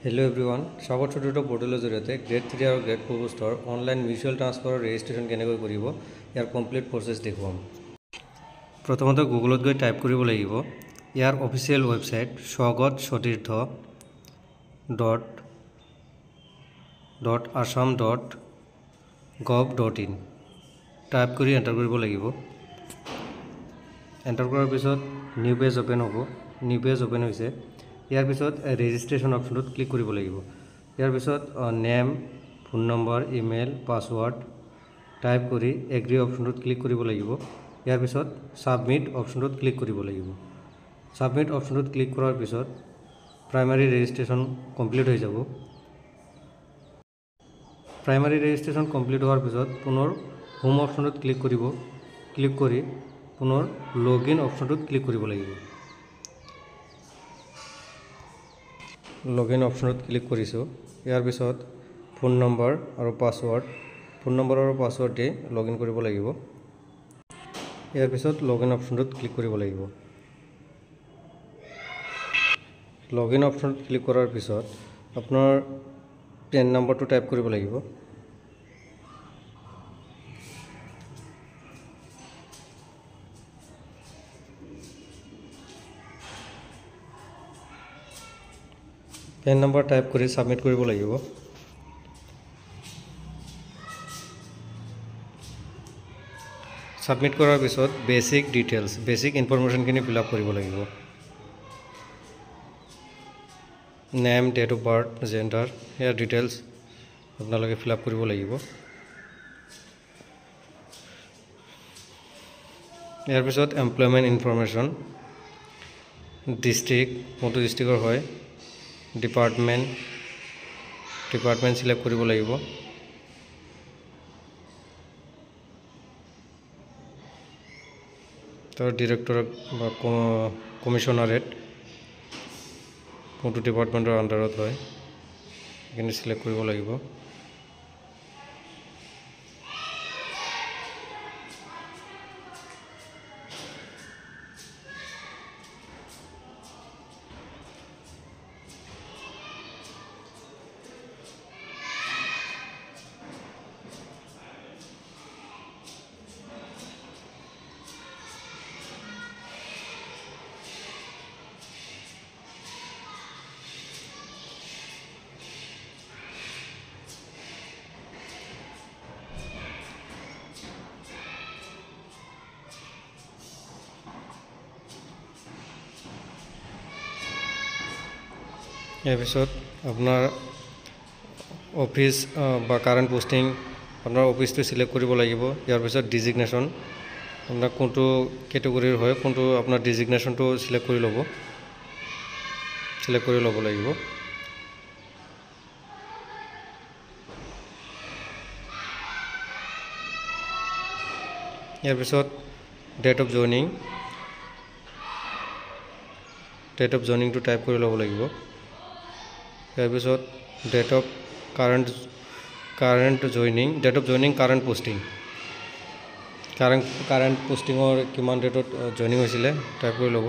Hello everyone, স্বাগত ছোটো পোৰ্টেলৰ জৰিয়তে গ্ৰেড 3 আৰু গ্ৰেড 4 পোষ্টৰ অনলাইন মিউচুৱেল ট্ৰান্সফাৰৰ ৰেজিষ্ট্ৰেশ্যন কেনেকৈ কৰিব ইয়াৰ কমপ্লিট প্ৰচেছ দেখুৱাম। প্ৰথমতে গুগলত গৈ টাইপ কৰিব লাগিব ইয়াৰ অফিচিয়েল ৱেবছাইট swagat.assam.gov.in টাইপ কৰি এণ্টাৰ কৰিব লাগিব। এণ্টাৰ কৰাৰ পিছত নিউ পেজ অপেন হ'ব। নিউ পেজ অপেন হৈছে। ইয়াৰ পিছত ৰেজিষ্ট্ৰেশ্যন অপশ্যনটোত ক্লিক কৰিব লাগিব। ইয়াৰ পিছত name, phone number, email, password type কৰি এগ্ৰি অপশ্যনটোত ক্লিক কৰিব লাগিব। ইয়াৰ পিছত ছাবমিট অপশ্যনটোত ক্লিক কৰিব লাগিব। ছাবমিট অপশ্যনটোত ক্লিক কৰাৰ পিছত প্ৰাইমাৰী ৰেজিষ্ট্ৰেশ্যন কমপ্লিট হৈ যাব। প্ৰাইমাৰী ৰেজিষ্ট্ৰেশ্যন কমপ্লিট হোৱাৰ পিছত পুনৰ হোম অপশ্যনটোত ক্লিক কৰিব। ক্লিক কৰি পুনৰ লগইন অপশ্যনটোত ক্লিক কৰিব লাগিব। লগইন অপশ্যনত ক্লিক কৰিছোঁ। ইয়াৰ পিছত ফোন নম্বৰ আৰু পাছৱৰ্ড দি লগইন কৰিব লাগিব। ইয়াৰ পিছত লগইন অপশ্যনটোত ক্লিক কৰিব লাগিব। লগইন অপশ্যনত ক্লিক কৰাৰ পিছত আপোনাৰ পেন নম্বৰটো টাইপ কৰিব লাগিব। পেন নম্বৰ টাইপ কৰি ছাবমিট কৰিব লাগিব। ছাবমিট কৰাৰ পিছত বেছিক ইনফৰমেশ্যনখিনি ফিল আপ কৰিব লাগিব। Name, date of birth, gender, ইয়াৰ ডিটেইলছ আপোনালোকে ফিল আপ কৰিব লাগিব। ইয়াৰ পিছত এমপ্লয়মেণ্ট ইনফৰমেশ্যন, ডিষ্ট্ৰিক্ট, কোনটো ডিষ্ট্ৰিক্টৰ হয়, ডিপাৰ্টমেণ্ট চিলেক্ট কৰিব লাগিব। তাৰ ডিৰেক্টৰ বা কমিশ্যনাৰেট কোনটো ডিপাৰ্টমেণ্টৰ আণ্ডাৰত হয় সেইখিনি চিলেক্ট কৰিব লাগিব। ইয়াৰ পিছত আপোনাৰ অফিচ বা কাৰেণ্ট পোষ্টিং, আপোনাৰ অফিচটো চিলেক্ট কৰিব লাগিব। ইয়াৰ পিছত ডিজিগনেশ্যন, আপোনাৰ কোনটো কেটেগৰীৰ হয়, কোনটো আপোনাৰ ডিজিগনেশ্যনটো চিলেক্ট কৰি ল'ব লাগিব। ইয়াৰ পিছত ডেট অফ জইনিংটো টাইপ কৰি ল'ব লাগিব। ইয়াৰ পিছত ডেট অফ কাৰেণ্ট পোষ্টিঙৰ কিমান ডেটত জইনিং হৈছিলে টাইপ কৰি ল'ব।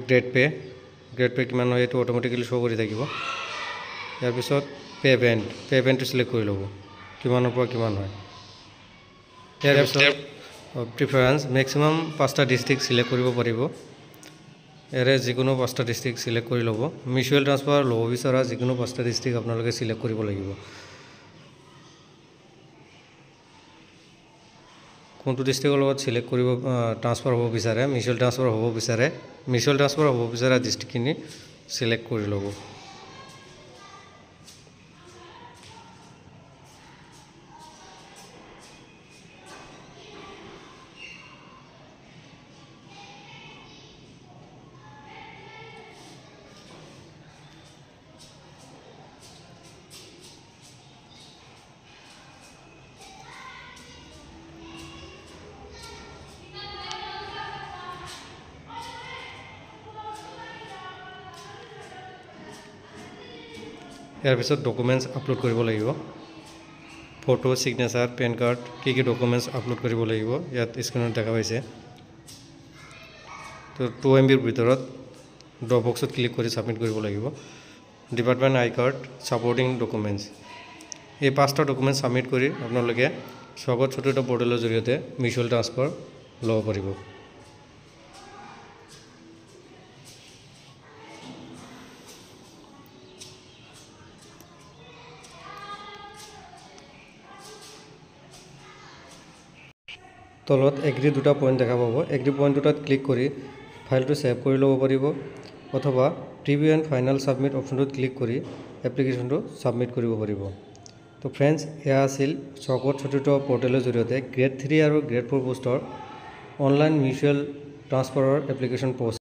গ্ৰেড পে কিমান হয় এইটো অট'মেটিকেলি শ্ব' কৰি থাকিব। ইয়াৰ পিছত পে বেণ্ডটো চিলেক্ট কৰি ল'ব, কিমানৰ পৰা কিমান হয়। ইয়াৰ পিছত প্ৰিফাৰেঞ্চ, মেক্সিমাম 5টা ডিষ্ট্ৰিক্ট চিলেক্ট কৰিব পাৰিব। ইয়াৰে যিকোনো 5টা ডিষ্ট্ৰিক্ট চিলেক্ট কৰি ল'ব। মিউচুৱেল ট্ৰান্সফাৰ ল'ব বিচৰা যিকোনো 5টা ডিষ্ট্ৰিক্ট আপোনালোকে চিলেক্ট কৰিব লাগিব। কোনটো ডিষ্ট্ৰিক্টৰ লগত ট্ৰান্সফাৰ হ'ব বিচাৰে, মিউচুৱেল ট্ৰান্সফাৰ হ'ব বিচৰা ডিষ্ট্ৰিক্টখিনি চিলেক্ট কৰি ল'ব। ইয়াৰ পিছত ডকুমেণ্টছ আপলোড কৰিব লাগিব। ফটো, ছিগনেচাৰ, পেন কাৰ্ড, কি ডকুমেণ্টছ আপলোড কৰিব লাগিব ইয়াত স্ক্ৰীনত দেখা পাইছে। তো 2 MBৰ ভিতৰত ড্ৰপ বক্সত ক্লিক কৰি ছাবমিট কৰিব লাগিব। ডিপাৰ্টমেণ্ট আই কাৰ্ড, ছাপৰ্টিং ডকুমেণ্টছ। এই 5টা ডকুমেণ্টছ ছাবমিট কৰি আপোনালোকে স্বাগত চতুৰ্থ পৰ্টেলৰ জৰিয়তে মিউচুৱেল ট্ৰান্সফাৰ ল'ব পাৰিব। তলত এগ্ৰি 2টা পইণ্ট দেখা পাব। এগ্ৰি পইণ্ট 2টাত ক্লিক কৰি ফাইলটো ছেভ কৰি ল'ব পাৰিব, অথবা প্ৰিভিউ এণ্ড ফাইনেল ছাবমিট অপশ্যনটোত ক্লিক কৰি এপ্লিকেশ্যনটো ছাবমিট কৰিব পাৰিব। তো ফ্ৰেণ্ডছ, এয়া আছিল স্বাগত চতুৰ্থ পৰ্টেলৰ জৰিয়তে গ্ৰেড 3 আৰু গ্ৰেড 4 পোষ্টৰ অনলাইন মিউচুৱেল ট্ৰান্সফাৰৰ এপ্লিকেশ্যন পষ্ট।